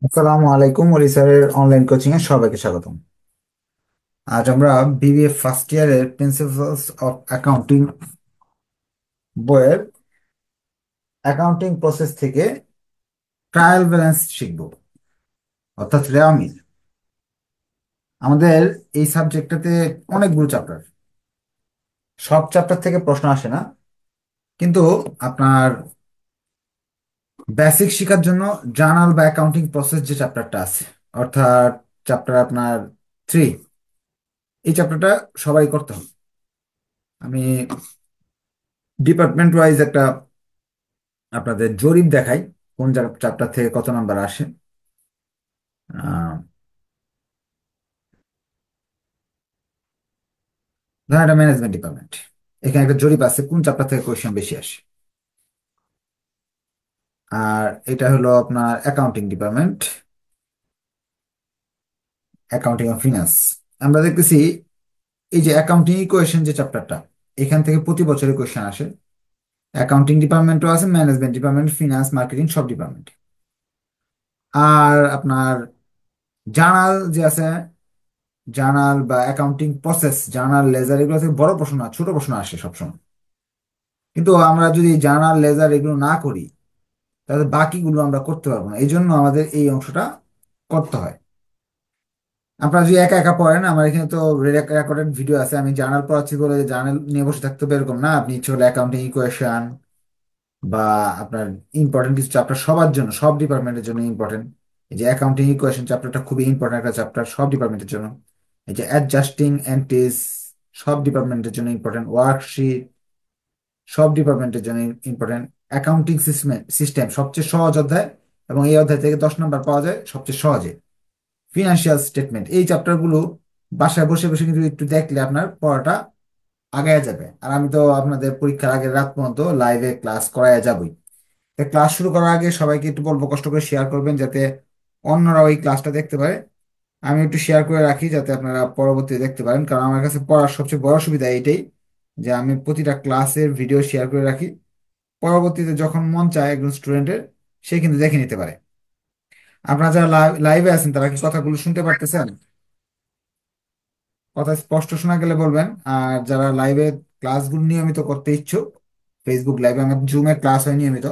আসসালামু আলাইকুম ওলি স্যারের অনলাইন কোচিং এ সবাইকে স্বাগতম। আজ আমরা বিবিএ ফার্স্ট ইয়ারের প্রিন্সিপালস অফ অ্যাকাউন্টিং বইয়ের অ্যাকাউন্টিং প্রসেস থেকে ট্রায়াল ব্যালেন্স শিখব, অর্থাৎ রেওয়া মিল। আমাদের এই সাবজেক্টটাতে অনেকগুলো চ্যাপ্টার, সব চ্যাপ্টার থেকে প্রশ্ন আসে না, কিন্তু আপনার বেসিক শেখার জন্য জার্নাল বা অ্যাকাউন্টিং প্রসেস যে চ্যাপ্টারটা আছে, অর্থাৎ চ্যাপ্টার আপনার 3, এই চ্যাপ্টারটা সবাই করতে হবে। আমি ডিপার্টমেন্ট ওয়াইজ একটা আপনাদের জরিপ দেখাই কোন চ্যাপ্টার থেকে কত নাম্বার আসে। আহ, ধরেন এটা ম্যানেজমেন্ট ডিপার্টমেন্ট, এখানে একটা জরিপ আছে কোন চ্যাপ্টার থেকে কোয়েশ্চেন বেশি আসে। আর এটা হলো আপনার accounting department, accounting of finance. আমরা দেখতেছি এই যে অ্যাকাউন্টিং ইকুয়েশন যে চ্যাপ্টারটা, এখান থেকে প্রতি বছরই কোয়েশ্চেন আসে। অ্যাকাউন্টিং ডিপার্টমেন্টও আছে, ম্যানেজমেন্ট ডিপার্টমেন্ট, ফিনান্স, মার্কেটিং সব ডিপার্টমেন্ট। আর আপনার জার্নাল যে আছে, জার্নাল বা অ্যাকাউন্টিং প্রসেস, জার্নাল লেজার, এগুলো থেকে বড় প্রশ্ন না, ছোট প্রশ্ন আসে সবসময়। কিন্তু আমরা যদি জার্নাল লেজার এগুলো না করি, তাহলে বাকিগুলো আমরা করতে পারবো না। এই জন্য আমাদের এই অংশটা করতে হয়। আপনারা যদি একা একা পড়েন, আমার এখানে তো রেকর্ডেড ভিডিও আছে, আমি জার্নাল পড়াচ্ছি বলে জার্নাল নিয়ে বসে থাকতে হবে এরকম না। আপনি ইচ্ছে হলে অ্যাকাউন্টিং ইকুয়েশন বা আপনার ইম্পর্টেন্ট কিছু চ্যাপ্টার, সবার জন্য, সব ডিপার্টমেন্টের জন্য ইম্পর্টেন্ট। এই যে অ্যাকাউন্টিং ইকুয়েশন চ্যাপ্টারটা খুবই ইম্পর্টেন্ট একটা চ্যাপ্টার সব ডিপার্টমেন্টের জন্য। এই যে অ্যাডজাস্টিং এন্টিস, সব ডিপার্টমেন্টের জন্য ইম্পর্টেন্ট। ওয়ার্কশিট সব ডিপার্টমেন্টের জন্য ইম্পর্টেন্ট। অ্যাকাউন্টিং সিস্টেম সবচেয়ে সহজ অধ্যায়, এবং এই অধ্যায় থেকে 10 নাম্বার পাওয়া যায় সবচেয়ে সহজে। ফিনান্সিয়াল স্টেটমেন্ট, এই চ্যাপ্টারগুলো বাসায় বসে বসে কিন্তু একটু দেখলে আপনার পড়াটা আগায় যাবে। আর আমি তো আপনাদের পরীক্ষার আগের রাত পর্যন্ত লাইভে ক্লাস করায় যাবই। তাই ক্লাস শুরু করার আগে সবাইকে একটু বলবো কষ্ট করে শেয়ার করবেন, যাতে অন্যরাও এই ক্লাসটা দেখতে পারে। আমি একটু শেয়ার করে রাখি যাতে আপনারা পরবর্তীতে দেখতে পারেন, কারণ আমার কাছে পড়ার সবচেয়ে বড় সুবিধা এইটাই যে আমি প্রতিটা ক্লাসের ভিডিও শেয়ার করে রাখি। পরবর্তীতে যখন মন চায় একজন স্টুডেন্টের, সে কিন্তু দেখে নিতে পারে। আপনারা যারা লাইভে আছেন তারা কি কথাগুলো শুনতে পারতেছেন? কথা স্পষ্ট শোনা গেলে বলবেন। আর যারা লাইভে ক্লাসগুলো নিয়মিত করতে ইচ্ছুক, ফেসবুক লাইভে, আমার জুমে ক্লাস হয় নিয়মিত,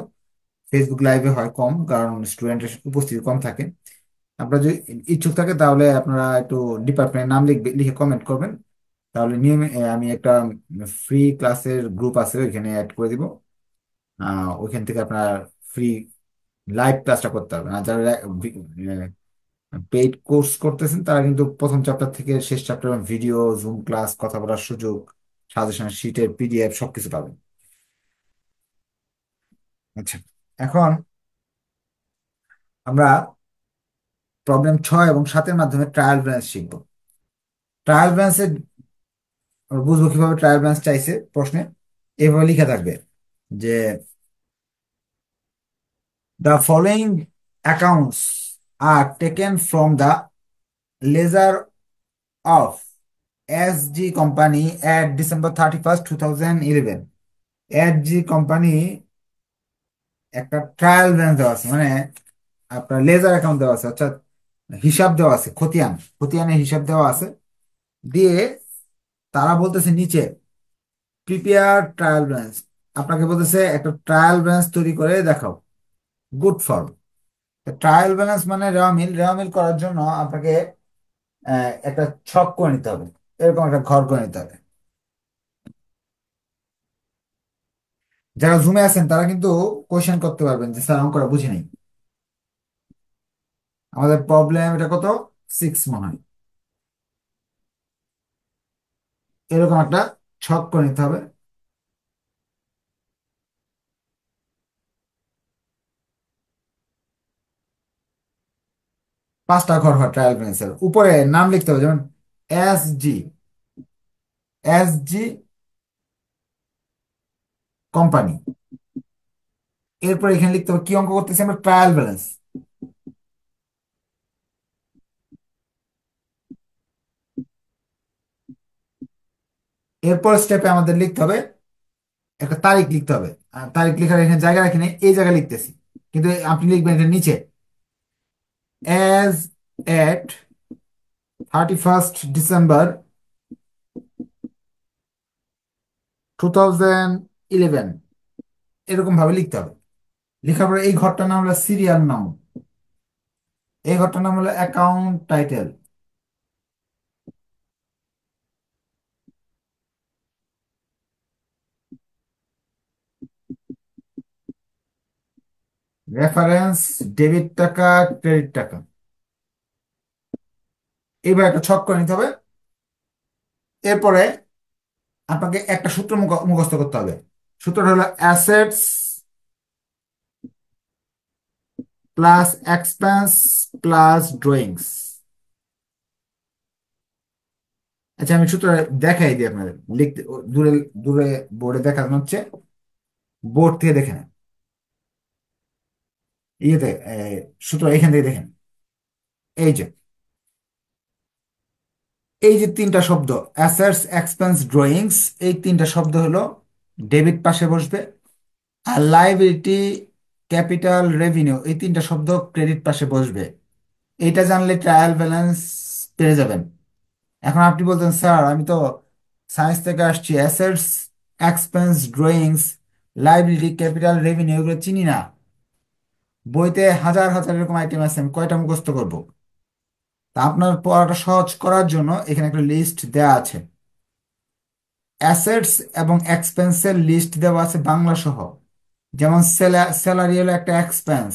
ফেসবুক লাইভে হয় কম, কারণ স্টুডেন্টের উপস্থিতি কম থাকে। আপনারা যদি ইচ্ছুক থাকে তাহলে আপনারা একটু ডিপার্টমেন্টের নাম লিখে কমেন্ট করবেন, তাহলে নিয়মিত আমি একটা ফ্রি ক্লাসের গ্রুপ আছে ওইখানে অ্যাড করে দিব। ওইখান থেকে আপনার ফ্রি লাইভ ক্লাসটা করতে হবে। আর যারা পেইড কোর্স করতেছেন তারা কিন্তু প্রথম চ্যাপ্টার থেকে শেষ চ্যাপ্টার ভিডিও, জুম ক্লাস, কথা বলার সুযোগ, সাজেশন শিটের পিডিএফ সবকিছু পাবেন। আচ্ছা, এখন আমরা প্রবলেম 6 এবং 7-এর মাধ্যমে ট্রায়াল ব্যালেন্স শিখবো। ট্রায়াল ব্যালেন্সে আমরা বুঝবো কিভাবে ট্রায়াল ব্যালেন্স চাইছে প্রশ্নে। এভাবে লিখে থাকবে যে the following accounts are taken from the ledger of S G company at December 31st, 2011। S G company একটা ট্রায়াল ব্যালেন্স দেওয়া আছে, মানে আপনার লেজার অ্যাকাউন্ট দেওয়া আছে, অর্থাৎ হিসাব দেওয়া আছে, খতিয়ান, খতিয়ানের হিসাব দেওয়া আছে। দিয়ে তারা বলতেছে নিচে প্রিপেয়ার ট্রায়াল ব্যালেন্স, আপনাকে বলতেছে একটা ট্রায়াল ব্যালেন্স তৈরি করে দেখাও, গুড ফর্ম। ট্রায়াল ব্যালেন্স মানে রেওয়া মিল, রেওয়া মিল করার জন্য আপনাকে একটা ছক করে নিতে হবে, এরকম একটা ঘর করে নিতে হবে। যারা জুমে আছেন তারা কিন্তু কোয়েশ্চেন করতে পারবেন যে স্যার অঙ্কটা বুঝি নাই। আমাদের প্রবলেম এটা কত, 6 মনে হয়। এরকম একটা ছক করে নিতে হবে। 5টা ঘর হয় ট্রায়াল ব্যালেন্সের, উপরে নাম লিখতে হবে, যেমন এস জি, এস জি কোম্পানি। এরপর এখানে লিখতে হবে কি অঙ্ক করতেছি আমরা, ট্রায়াল ব্যালেন্স। এরপর স্টেপে আমাদের লিখতে হবে একটা তারিখ লিখতে হবে। আর তারিখ লেখার এখানে জায়গা রাখিনি, এই জায়গায় লিখতেছি, কিন্তু আপনি লিখবেন এটা নিচে। অ্যাজ এট 31st December 2011, এরকম ভাবে লিখতে হবে। লেখার পরে এই ঘরটার নাম হলো সিরিয়াল নাম, এই ঘরটার নাম হলো অ্যাকাউন্ট টাইটেল, রেফারেন্স, ডেবিট টাকা, ক্রেডিট টাকা। এইবার একটা ছক করে নিতে হবে। এরপরে আপনাকে একটা সূত্র মুখস্থ করতে হবে। সূত্রটা হলো assets plus expense plus drawings. আচ্ছা, আমি সূত্র দেখাই দিই আপনাদের, লিখতে দূরে দূরে বোর্ডে দেখানো হচ্ছে, বোর্ড থেকে দেখে নেন। ইয়েতে সূত্র এখান থেকে দেখেন। এই যে এই যে তিনটা শব্দ, অ্যাসেটস এক্সপেন্স ড্রয়িংস, এই তিনটা শব্দ হলো ডেবিট পাশে বসবে। আর লাইবিলিটি, ক্যাপিটাল, রেভিনিউ, এই তিনটা শব্দ ক্রেডিট পাশে বসবে। এইটা জানলে ট্রায়াল ব্যালেন্স পেয়ে যাবেন। এখন আপনি বলতেন, স্যার আমি তো সায়েন্স থেকে আসছি, assets expense drawings liability capital revenue এগুলো চিনি না, বইতে হাজার হাজার এরকম আইটেম আছে, আমি কয়টা মুখস্থ করব? তা আপনার পড়াটা সহজ করার জন্য এখানে একটা লিস্ট দেওয়া আছে। অ্যাসেটস এবং এক্সপেন্সের লিস্ট দেওয়া আছে বাংলা সহ। যেমন স্যালারি হলো একটা এক্সপেন্স,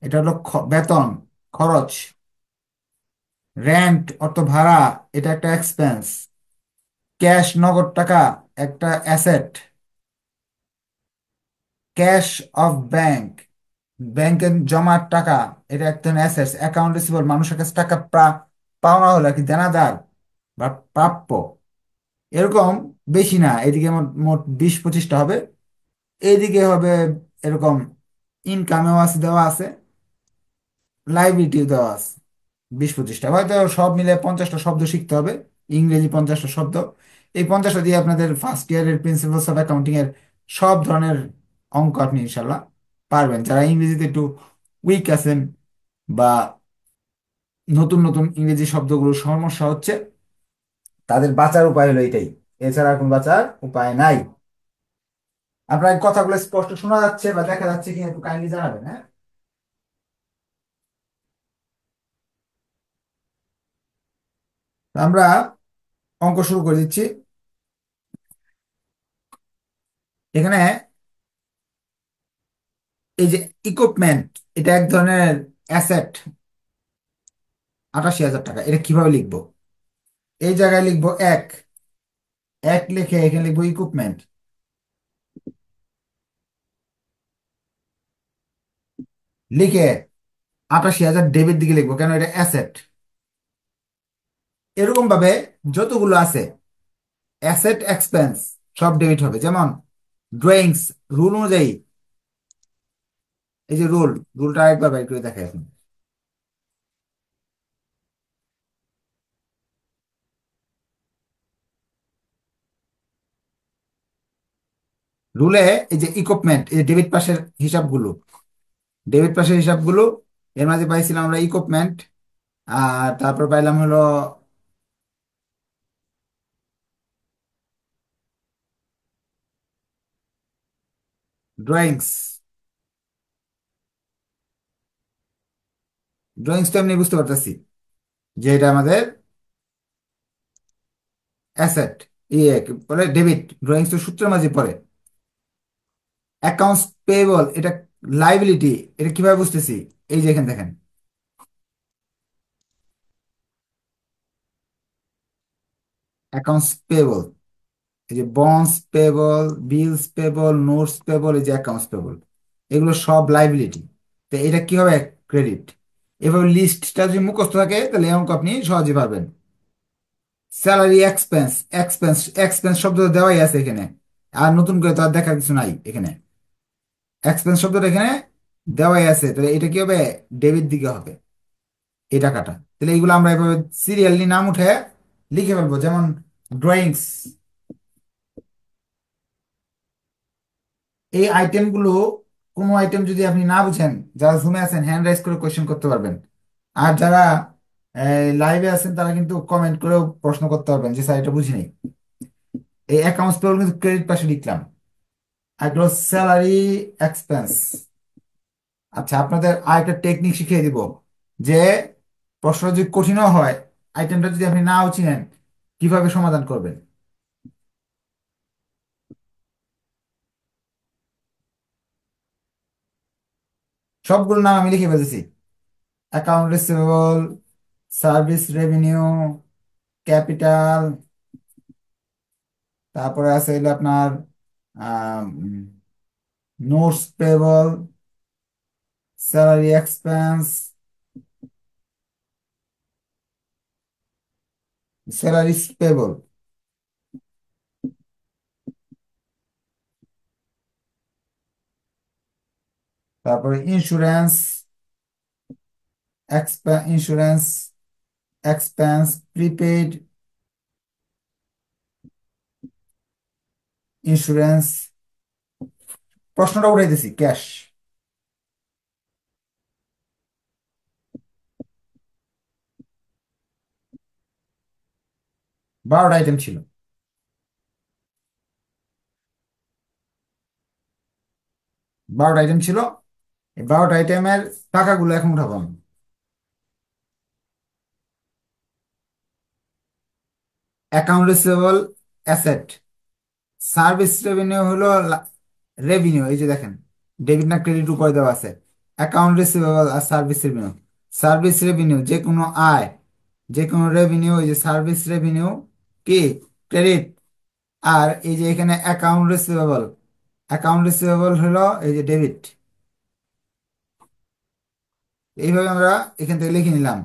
এটা হলো বেতন, খরচ। রেন্ট অর্থ ভাড়া, এটা একটা এক্সপেন্স। ক্যাশ নগদ টাকা একটা অ্যাসেট। ক্যাশ অফ ব্যাংক, ব্যাংকে জমার টাকা, এটা একটা অ্যাসেটস। অ্যাকাউন্ট রিসিভেবল, মানুষের কাছে টাকা পাওনা হলো আর কি, দেনাদার বা প্রাপ্য। এরকম বেশি না, এদিকে মোট মোট 20-25টা হবে। এইদিকে হবে এরকম ইনকামেও আছে, দেওয়া আছে, লাইবিলিটিও দেওয়া আছে 20-25টা, হয়তো সব মিলে 50টা শব্দ শিখতে হবে, ইংরেজি 50টা শব্দ। এই 50টা দিয়ে আপনাদের ফার্স্ট ইয়ারের প্রিন্সিপালস অফ অ্যাকাউন্টিং এর সব ধরনের অঙ্ক আপনি ইনশাল্লাহ পারবেন। যারা ইংরেজিতে একটু উইক আছেন বা নতুন নতুন ইংরেজি শব্দগুলো সমস্যা হচ্ছে, তাদের বাঁচার উপায় হলো এটাই, এছাড়া আর কোনো বাঁচার উপায় নাই। আপনার এই কথাগুলো স্পষ্ট শোনা যাচ্ছে বা দেখা যাচ্ছে কিনা একটু কাইন্ডলি জানাবেন, হ্যাঁ? তো আমরা অঙ্ক শুরু করে দিচ্ছি। এখানে এই যে ইকুইপমেন্ট, এটা এক ধরনের অ্যাসেট, 88,000 টাকা। এটা কিভাবে লিখবো? এই জায়গায় লিখবো এক, এক লিখে এখানে লিখবো ইকুইপমেন্ট, লিখে 88,000 ডেবিট দিকে লিখবো, কেন এটা অ্যাসেট। এরকম ভাবে যতগুলো আছে অ্যাসেট এক্সপেন্স সব ডেবিট হবে। যেমন ড্রয়িংস, রুল অনুযায়ী, এই যে রুলটা একবার বের করে দেখে এখন। রুলে এই যে ইকুইপমেন্ট, এই যে ডেবিট পাশের হিসাবগুলো, ডেবিট পাশের হিসাবগুলো, এর মাঝে পাইছিলাম আমরা ইকুইপমেন্ট, আর তারপর পাইলাম হলো ড্রয়িংস। ড্রয়িংস তো এমনি বুঝতে পারতেছি যে এটা আমাদের অ্যাসেট, ইয়ে কি বলে, ডেবিট। ড্রয়িংস তো সূত্রের মাঝে পড়ে। অ্যাকাউন্টস পেয়েবল, এটা লাইবিলিটি। এটা কিভাবে বুঝতেছি? এই যে এখানে দেখেন, অ্যাকাউন্টস পেয়েবল, এই যে বন্ডস পেয়েবল, বিলস পেয়েবল, নোটস পেয়েবল, এই যে অ্যাকাউন্টস পেয়েবল, এগুলো সব লাইবিলিটি। তো এটা কি হবে? ক্রেডিট। এভাবে লিস্টটা যদি মুখস্থ থাকে তাহলে এই অঙ্ক আপনি সহজে পারবেন। স্যালারি এক্সপেন্স, এক্সপেন্স এক্সপেন্স শব্দ দেওয়াই আছে এখানে, আর নতুন করে তো আর দেখার কিছু নাই এখানে। এক্সপেন্স শব্দটা এখানে দেওয়াই আছে, তাহলে এটা কি হবে? ডেবিট দিকে হবে এই টাকাটা। তাহলে এইগুলো আমরা এভাবে সিরিয়ালি নাম উঠে লিখে ফেলবো। যেমন ড্রয়িংস, এই আইটেমগুলো, কোনো আইটেম যদি আপনি না বুঝেন, যারা জুমে আছেন হ্যান্ড রাইজ করে কোয়েশ্চেন করতে পারবেন। আর যারা লাইভে আছেন তারা কিন্তু কমেন্ট করেও প্রশ্ন করতে পারবেন যে স্যার এটা বুঝি নাই। এই অ্যাকাউন্টস পেবল কিন্তু ক্রেডিট পাশে লিখলাম। আর এগুলো স্যালারি এক্সপেন্স। আচ্ছা, আপনাদের আরেকটা টেকনিক শিখিয়ে দিব যে প্রশ্ন যদি কঠিনও হয়, আইটেমটা যদি আপনি নাও চিনেন, কিভাবে সমাধান করবেন। সবগুলো নাম আমি লিখে ফেলেছি: account receivable, service revenue, capital, তারপরে আছে হলো আপনার notes payable, salary expense, salary payable, তারপরে insurance, insurance expense, prepaid insurance. প্রশ্নটা উঠাই দিছি, ক্যাশ। 12টা আইটেম ছিল। 12টা আইটেম ছিল। এই 12টা আইটেমের টাকাগুলো এখন উঠাবো আমি। Account receivable asset, service revenue হলো রেভিনিউ, এই যে দেখেন ডেবিট না ক্রেডিট উপরে দেওয়া আছে। অ্যাকাউন্ট রিসিভেবল আর সার্ভিস রেভিনিউ। সার্ভিস রেভিনিউ যে কোনো আয়, যে কোনো রেভিনিউ, এই যে সার্ভিস রেভিনিউ কি ক্রেডিট। আর এই যে এখানে অ্যাকাউন্ট রিসিভেবল, অ্যাকাউন্ট রিসিভেবল হলো এই যে ডেবিট। এইভাবে আমরা এখান থেকে লিখে নিলাম।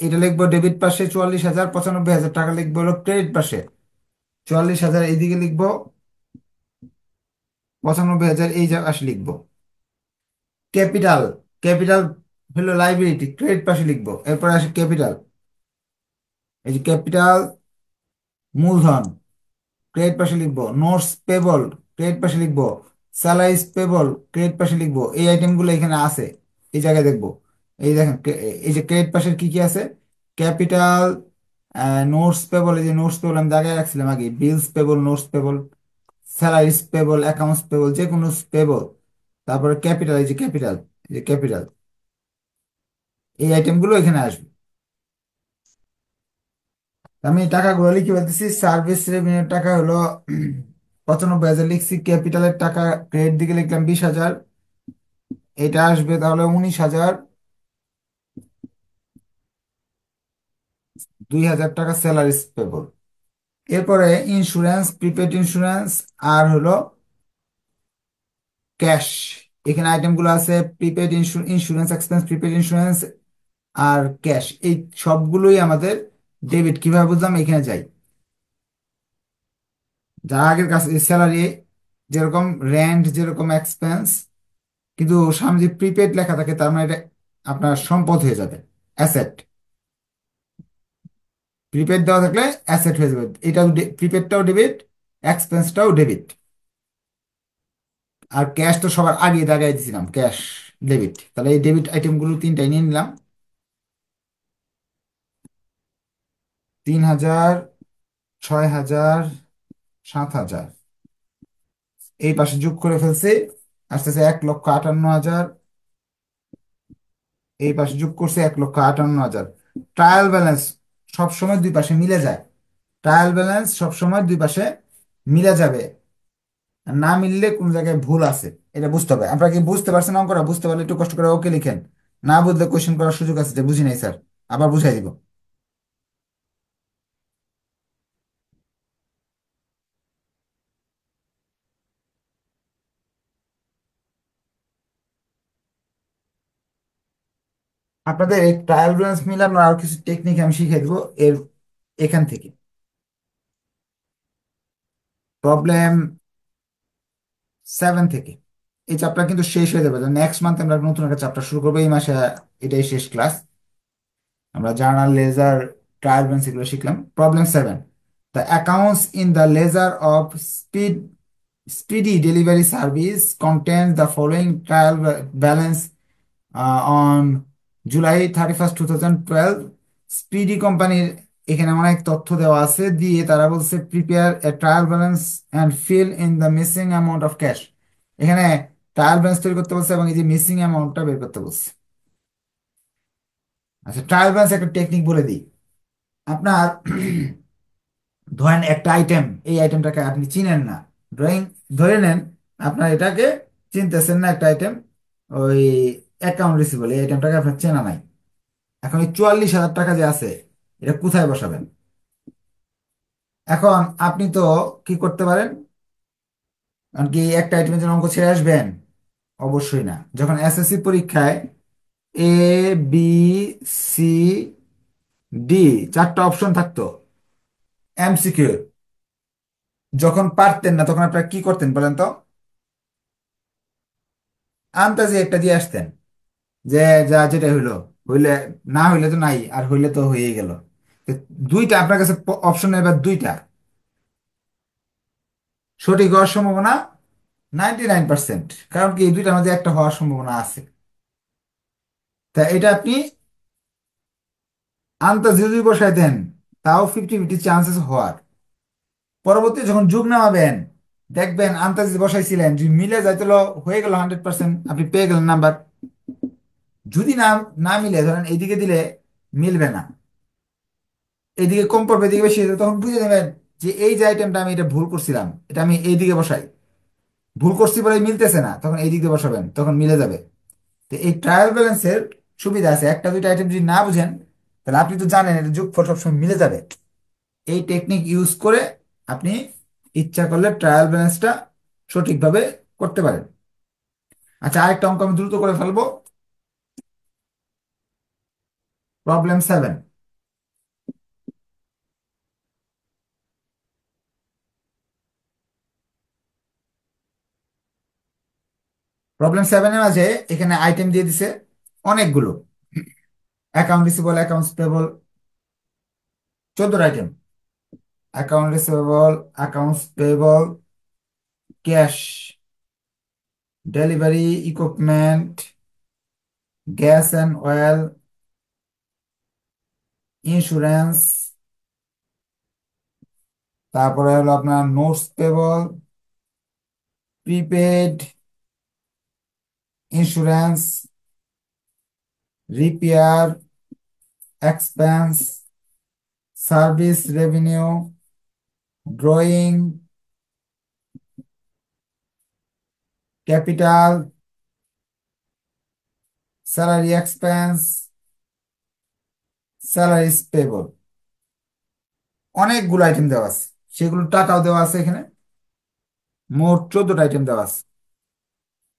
এটা লিখবো ডেবিট পাশে 44,000, 95,000 টাকা লিখবো হলো ক্রেডিট পাশে। 44,000 এইদিকে লিখবো, 95,000 এই জায়গায় আসে লিখবো। ক্যাপিটাল, ক্যাপিটাল হলো লাইবিলিটি, ক্রেডিট পাশে লিখবো। এরপরে আসে ক্যাপিটাল, এই যে ক্যাপিটাল মূলধন, ক্রেডিট পাশে লিখবো। নোটস পেবল, ক্রেডিট পাশে লিখবো। স্যালারিজ পেবল, ক্রেডিট পাশে লিখবো। এই আইটেমগুলো এখানে আছে, এই জায়গায় দেখবো। এই দেখেন এই যে ক্রেডিট পাশের কি কি আছে: ক্যাপিটাল, নোটস পেবল, এই যে নোটস পেবল আমি জায়গায় রাখছিলাম আগে, bills payable, notes payable, salaries payable, accounts payable, যে কোনো পেবল। তারপরে ক্যাপিটাল, এই যে ক্যাপিটাল, এই যে ক্যাপিটাল, এই আইটেমগুলো এখানে আসবে। আমি টাকাগুলো লিখে বলতেছি। সার্ভিস রেভিনিউর টাকা হলো 95,000 লিখছি। ক্যাপিটালের টাকা ক্রেডিট দিকে লিখলাম 20,000, এটা আসবে তাহলে 19,000। 2,000 টাকা স্যালারিস পেবল। এরপরে ইন্স্যুরেন্স, প্রিপেড ইন্স্যুরেন্স, আর হলো ক্যাশ। এখানে আইটেমগুলো আছে: prepaid insurance expense, prepaid insurance আর ক্যাশ। এই সবগুলোই আমাদের ডেবিট। কিভাবে বুঝলাম? এখানে যাই, যার আগের কাছে স্যালারি যেরকম, রেন্ট যেরকম এক্সপেন্স, কিন্তু সামনে যে প্রিপেড লেখা থাকে তার মানে এটা আপনার সম্পদ হয়ে যাবে, অ্যাসেট। প্রিপেড দেওয়া থাকলে অ্যাসেট হয়ে যাবে। এটাও প্রিপেডটাও ডেবিট, এক্সপেন্সটাও ডেবিট। আর ক্যাশ তো সবার আগে দাগাই দিয়েছিলাম, ক্যাশ ডেবিট। তাহলে এই ডেবিট আইটেমগুলো তিনটাই নিয়ে নিলাম। 3,000, 6,000, 7,000 এই পাশে যোগ করে ফেলছি। আসতেছে 1,58,000। এই পাশে যোগ করছে 1,58,000। ট্রায়াল ব্যালেন্স সবসময় দুই পাশে মিলে যায়। ট্রায়াল ব্যালেন্স সবসময় দুই পাশে মিলে যাবে। আর না মিললে কোন জায়গায় ভুল আছে, এটা বুঝতে হবে। আপনারা কি বুঝতে পারছেন অঙ্কটা? বুঝতে পারলে একটু কষ্ট করে ওকে লিখেন। না বুঝলে কোশ্চেন করার সুযোগ আছে যে বুঝি নাই স্যার, আবার বুঝাই দিব। আপনাদের এই ট্রায়াল ব্যালেন্স মিলানোর আর কিছু টেকনিক আমি শিখিয়ে দেবো এর এখান থেকে। প্রবলেম 7 থেকে এই চ্যাপ্টার কিন্তু শেষ হয়ে যাবে। নেক্সট মান্থ আমরা নতুন একটা চ্যাপ্টার শুরু করবো। এই মাসে এটাই শেষ ক্লাস। আমরা জার্নাল, লেজার, ট্রায়াল ব্যালেন্স এগুলো শিখলাম। Problem 7: the accounts in the ledger of Speedy Delivery Service contains the following trial balance on July 31st, 2012, Speedy কোম্পানির এখানে অনেক তথ্য দেওয়া আছে, দিয়ে তারা বলছে prepare a trial balance and fill in the missing amount of cash. এখানে ট্রায়াল ব্যালেন্স তৈরি করতে বলছে এবং এই যে মিসিং অ্যামাউন্টটা বের করতে বলছে। আচ্ছা, ট্রায়াল ব্যালেন্স একটা টেকনিক বলে দিই। আপনার ধরেন একটা আইটেম, এই আইটেমটাকে আপনি চিনেন না, ড্রয়িং, ধরে নেন আপনার এটাকে চিনতেছেন না, একটা আইটেম ওই অ্যাকাউন্ট রিসিভেবল, এই আইটেমটাকে আপনার চেনা নাই। এখন এই 44,000 টাকা যে আছে, এটা কোথায় বসাবেন? এখন আপনি তো কি করতে পারেন, কারণ কি একটা আইটেমের জন্য অঙ্ক ছেড়ে আসবেন? অবশ্যই না। যখন এসএসসি পরীক্ষায় এ, বি, সি, ডি চারটা অপশন থাকতো এমসিকিউ, যখন পারতেন না তখন আপনারা কি করতেন বলেন তো? আন্দাজে একটা দিয়ে আসতেন, যে যা যেটা হইলো হইলে, না হইলে তো নাই, আর হইলে তো হয়েই গেল। তো দুইটা আপনার কাছে অপশন, এবার দুইটা সঠিক হওয়ার সম্ভাবনা 99%, কারণ কি এই দুইটার মধ্যে একটা হওয়ার সম্ভাবনা আছে। তা এটা আপনি আন্দাজ যদি বসায় দেন, তাও 50-50 চান্সেস হওয়ার। পরবর্তী যখন যুগ নামাবেন, দেখবেন আন্দাজ যে বসাইছিলেন যদি মিলে যায়, তাহলে হয়ে গেল 100%, আপনি পেয়ে গেলেন নাম্বার। যদি না না মিলে, ধরেন এইদিকে দিলে মিলবে না, এইদিকে কম পড়বে, এদিকে বেশি হয়ে যাবে, তখন বুঝে নেবেন যে এই যে আইটেমটা আমি এটা ভুল করছিলাম, এটা আমি এইদিকে বসাই, ভুল করছি বলে মিলতেছে না, তখন এই দিক দিয়ে বসাবেন, তখন মিলে যাবে। তো এই ট্রায়াল ব্যালেন্সের সুবিধা আছে, একটা দুইটা আইটেম যদি না বুঝেন, তাহলে আপনি তো জানেন এটা যোগফল সবসময় মিলে যাবে। এই টেকনিক ইউজ করে আপনি ইচ্ছা করলে ট্রায়াল ব্যালেন্সটা সঠিকভাবে করতে পারেন। আচ্ছা, আরেকটা অঙ্ক আমি দ্রুত করে ফেলবো। প্রবলেম 7। প্রবলেম 7-এর মাঝে এখানে আইটেম দিয়ে দিছে অনেকগুলো, account receivable, accounts payable, 14 item. Account receivable, accounts payable, cash, delivery, equipment, gas and oil, insurance, তারপরে হলো আপনার notes payable, prepaid, insurance, repair, expense, service revenue, drawing, capital, salary expense, salaries payable. অনেকগুলো item দেওয়া আছে, সেগুলো টাকাও দেওয়া আছে এখানে। মোট 14টা আইটেম দেওয়া আছে।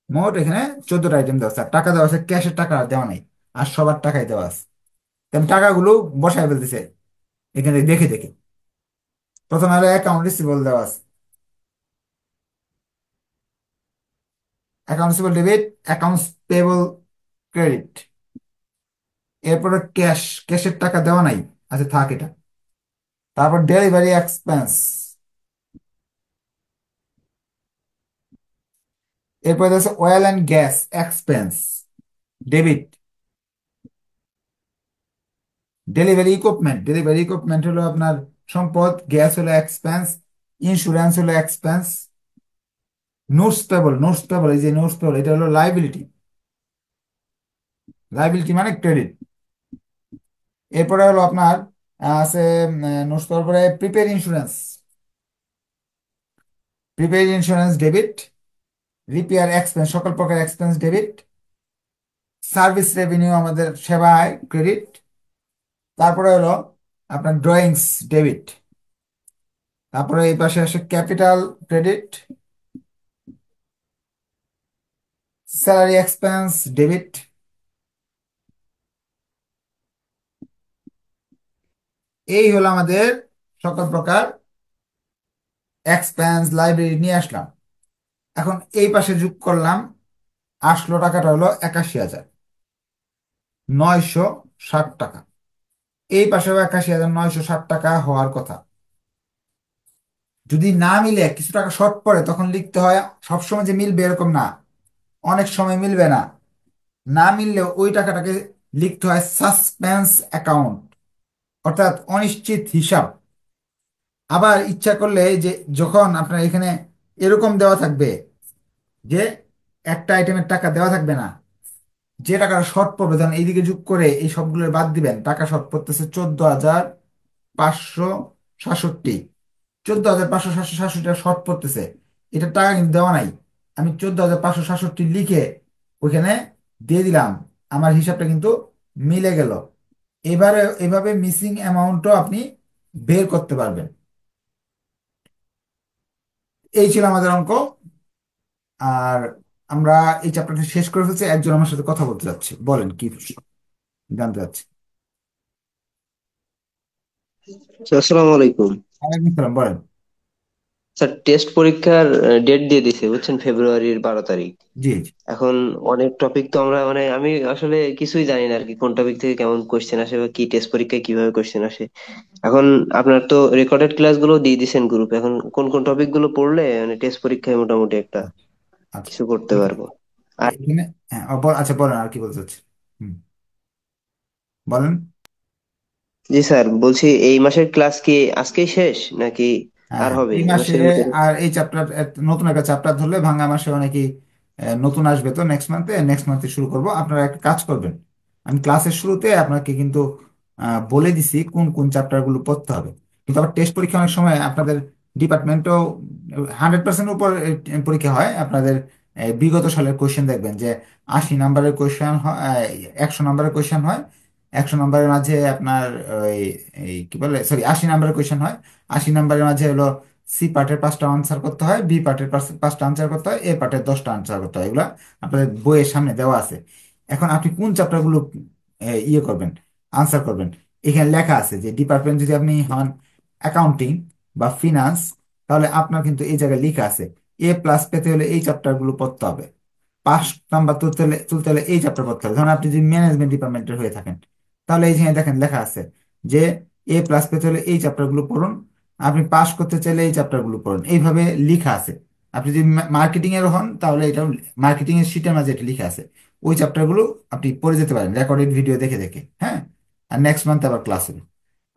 মোট এখানে 14টা আইটেম দেওয়া আছে, আর টাকা দেওয়া আছে, ক্যাশের টাকা দেওয়া নাই, আর সবার টাকাই দেওয়া আছে। তো আমি টাকাগুলো বসায় ফেলতেছে এখানে দেখে দেখে। প্রথমে হলো অ্যাকাউন্ট রিসিভেবল দেওয়া আছে, account receivable debit, accounts payable credit. এরপরে ক্যাশ, ক্যাশের টাকা দেওয়া নাই, আচ্ছা থাক এটা। তারপর ডেলিভারি এক্সপেন্স, এরপরে আছে oil and gas expense, debit. Delivery equipment, delivery equipment হলো আপনার সম্পদ, গ্যাস হলো এক্সপেন্স, ইন্স্যুরেন্স হলো expense. Notes payable, notes payable, এই যে নোটস পেবল, এটা হলো লাইবিলিটি, লাইবিলিটি মানে ক্রেডিট। এরপরে হলো আপনার আছে নোটস পেবল পরে prepaid insurance, prepaid insurance debit, repair expense, সকল প্রকার এক্সপেন্স ডেবিট, সার্ভিস রেভিনিউ আমাদের সেবায় ক্রেডিট। তারপরে হলো আপনার ড্রয়িংস ডেবিট। তারপরে এই পাশে আসে capital credit, salary expense debit. এই হলো আমাদের সকল প্রকার এক্সপেন্স, লাইব্রেরি নিয়ে আসলাম। এখন এই পাশে যোগ করলাম, আসলো টাকাটা হলো 81,960 টাকা। এই পাশেও 81,960 টাকা হওয়ার কথা। যদি না মিলে, কিছু টাকা শর্ট পড়ে, তখন লিখতে হয় সবসময় যে মিলবে এরকম না, অনেক সময় মিলবে না। না মিললেও ওই টাকাটাকে লিখতে হয় সাসপেন্স অ্যাকাউন্ট, অর্থাৎ অনিশ্চিত হিসাব। আবার ইচ্ছা করলে যে যখন আপনার এখানে এরকম দেওয়া থাকবে যে একটা আইটেমের টাকা দেওয়া থাকবে না, যে টাকাটা শর্ট পড়বে, ধরেন এইদিকে যোগ করে এই সবগুলোর বাদ দিবেন, টাকা শর্ট পড়তেছে 14,567। 14,567 টাকা শর্ট পড়তেছে, এটা টাকা কিন্তু দেওয়া নাই। আমি 14,567 লিখে ওইখানে দিয়ে দিলাম, আমার হিসাবটা কিন্তু মিলে গেল। এবারে এভাবে মিসিং অ্যামাউন্টও আপনি বের করতে পারবেন। এই ছিল আমাদের অঙ্ক। আর আমরা এই চ্যাপ্টারটা শেষ করে ফেলছি, একজন আমার সাথে কথা বলতে যাচ্ছে, বলেন কি প্রশ্ন জানতে চাচ্ছি। স্যার, আসসালামু আলাইকুম। ওয়ালাইকুম সালাম, বলেন। স্যার, টেস্ট পরীক্ষার ডেট দিয়ে দিছে বুঝছেন, ফেব্রুয়ারির 12 তারিখ। জি জি। এখন অনেক টপিক তো আমরা মানে আমি আসলে কিছুই জানি না আর কি, কোন টপিক থেকে কেমন কোশ্চেন আসে বা কি টেস্ট পরীক্ষায় কিভাবে কোশ্চেন আসে। এখন আপনার তো রেকর্ডেড ক্লাস গুলো দিয়ে দিছেন গ্রুপে, এখন কোন কোন টপিক গুলো পড়লে মানে টেস্ট পরীক্ষায় মোটামুটি একটা আচ্ছা, কিছু করতে পারবো। আর এখানে হ্যাঁ, আচ্ছা বলেন আর কি বলতে চাচ্ছি। হুম, বলেন। জি স্যার, বলছি এই মাসের ক্লাস কি আজকেই শেষ নাকি আর হ্যাঁ, হবে এই এই মাসে মাসের ভিতরে? আর এই চ্যাপ্টার, নতুন একটা চ্যাপ্টার ধরলে ভাঙা মাসে অনেকেই নতুন আসবে, তো নেক্সট মান্থে শুরু করব। আপনারা একটা কাজ করবেন, আমি ক্লাসের শুরুতে আপনাকে কিন্তু বলে দিছি কোন কোন চ্যাপ্টারগুলো পড়তে হবে। কিন্তু আবার টেস্ট পরীক্ষা অনেক সময় আপনাদের ডিপার্টমেন্টও 100% উপর পরীক্ষা হয় আপনাদের। বিগত সালের কোয়েশ্চেন দেখবেন যে 80 নম্বরের কোয়েশ্চেন হয়, 100 নম্বরের কোয়েশ্চেন হয়। 100 নম্বরের মাঝে আপনার ওই এই কি বলে, সরি, 80 নম্বরের কোয়েশ্চেন হয়। 80 নম্বরের মাঝে হলো সি পার্টের 5টা আনসার করতে হয়, বি পার্টের 5টা আনসার করতে হয়, এ পার্টের 10টা আনসার করতে হয়। এগুলা আপনাদের বইয়ের সামনে দেওয়া আছে। এখন আপনি কোন চ্যাপ্টারগুলো ইয়ে করবেন, আনসার করবেন, এখানে লেখা আছে যে ডিপার্টমেন্ট যদি আপনি হন অ্যাকাউন্টিং বা ফিনান্স, তাহলে আপনার কিন্তু এই জায়গায় লেখা আছে A+ পেতে হলে এই চ্যাপ্টারগুলো পড়তে হবে। 5 নাম্বার তুলতে হলে এই চ্যাপ্টার পড়তে হবে। ধরুন আপনি যদি ম্যানেজমেন্ট ডিপার্টমেন্টের হয়ে থাকেন, তাহলে এই যে দেখেন লেখা আছে যে A+ পেতে হলে এই চ্যাপ্টারগুলো পড়ুন, আপনি পাস করতে চাইলে এই চ্যাপ্টারগুলো পড়ুন, এইভাবে লেখা আছে। আপনি যদি মার্কেটিং এর হন, তাহলে এটা মার্কেটিং এর শিটের মাঝে এটা লেখা আছে। ওই চ্যাপ্টারগুলো আপনি পড়ে যেতে পারেন রেকর্ডেড ভিডিও দেখে দেখে, হ্যাঁ। আর নেক্সট মান্থ আবার ক্লাস হবে।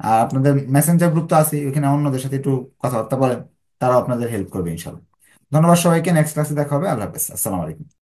আর আপনাদের মেসেঞ্জার গ্রুপ তো আছে, ওখানে অন্যদের সাথে একটু কথাবার্তা বলেন, তারাও আপনাদের হেল্প করবে ইনশাল্লাহ। ধন্যবাদ সবাইকে, নেক্সট ক্লাসে দেখা হবে। আল্লাহ হাফেজ, আসসালামু আলাইকুম।